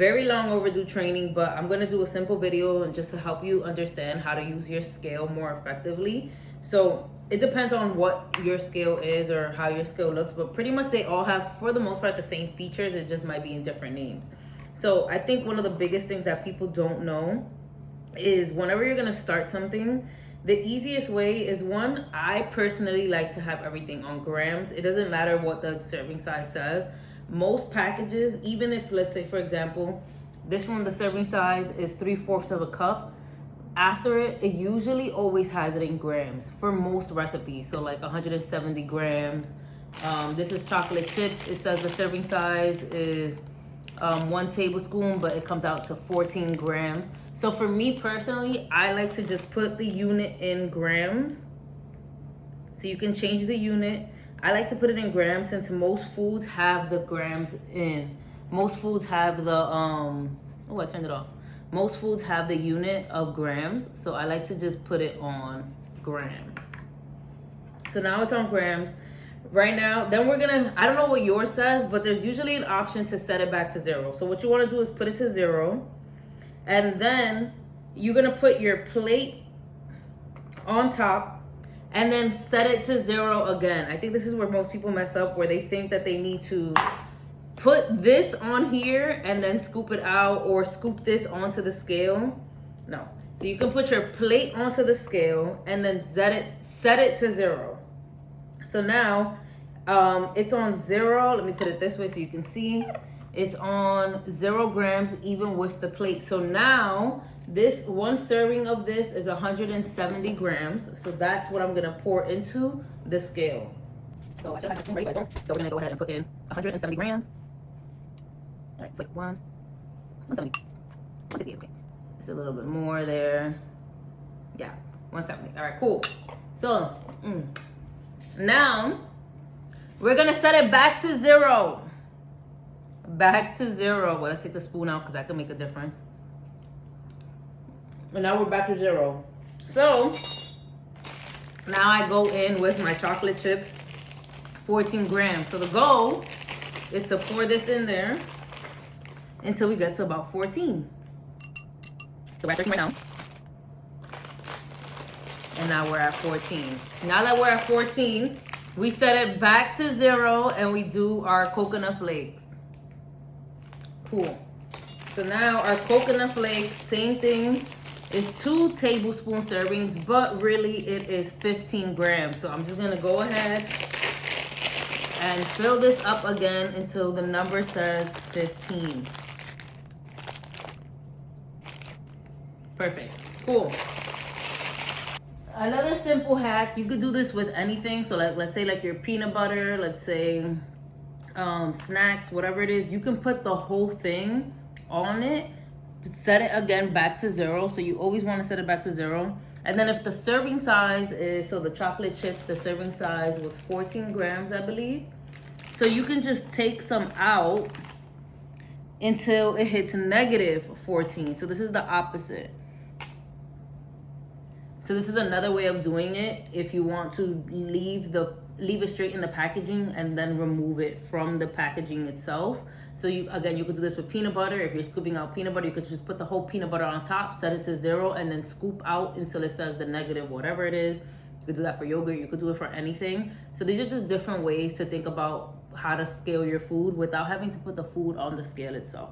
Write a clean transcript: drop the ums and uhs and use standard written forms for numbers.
very long overdue training, but I'm gonna do a simple video and just to help you understand how to use your scale more effectively. So it depends on what your scale is or how your scale looks, but pretty much they all have, for the most part, the same features. It just might be in different names. So I think one of the biggest things that people don't know is whenever you're gonna start something, the easiest way is, one, I personally like to have everything on grams. It doesn't matter what the serving size says. Most packages, even if, let's say, for example, this one, the serving size is 3/4 of a cup. After it usually always has it in grams for most recipes. So like 170 grams. This is chocolate chips. It says the serving size is 1 tablespoon, but it comes out to 14 grams. So for me personally, I like to just put the unit in grams. So you can change the unit. I like to put it in grams since most foods have the grams in. Most foods have the, oh, I turned it off. Most foods have the unit of grams. So I like to just put it on grams. So now it's on grams. Right now, then we're gonna, I don't know what yours says, but there's usually an option to set it back to 0. So what you wanna do is put it to 0. And then you're gonna put your plate on top and then set it to 0 again. I think this is where most people mess up, where they think that they need to put this on here and then scoop it out, or scoop this onto the scale. No. So you can put your plate onto the scale and then set it to 0. So now it's on 0. Let me put it this way so you can see. It's on 0 grams even with the plate. So now this one serving of this is 170 grams. So that's what I'm gonna pour into the scale. So I should have this ready, but I don't. So we're gonna go ahead and put in 170 grams. All right, it's like 170. 160 is okay. It's a little bit more there. Yeah, 170. All right, cool. So now we're gonna set it back to 0. Back to 0. Well, let's take the spoon out because that can make a difference. And now we're back to 0. So now I go in with my chocolate chips, 14 grams. So the goal is to pour this in there until we get to about 14. So we're at 13 right now. And now we're at 14. Now that we're at 14, we set it back to 0 and we do our coconut flakes. Cool. So now our coconut flakes, same thing, is 2 tablespoon servings, but really it is 15 grams. So I'm just gonna go ahead and fill this up again until the number says 15. Perfect. Cool. Another simple hack, you could do this with anything. So like, let's say like your peanut butter, let's say snacks, whatever it is, you can put the whole thing on it, set it again back to 0. So you always want to set it back to 0. And then if the serving size is, so the chocolate chips, the serving size was 14 grams, I believe. So you can just take some out until it hits negative 14. So this is the opposite. So this is another way of doing it if you want to leave it straight in the packaging and then remove it from the packaging itself. So you could do this with peanut butter. If you're scooping out peanut butter, you could just put the whole peanut butter on top, set it to 0, and then scoop out until it says the negative, whatever it is. You could do that for yogurt. You could do it for anything. So these are just different ways to think about how to scale your food without having to put the food on the scale itself.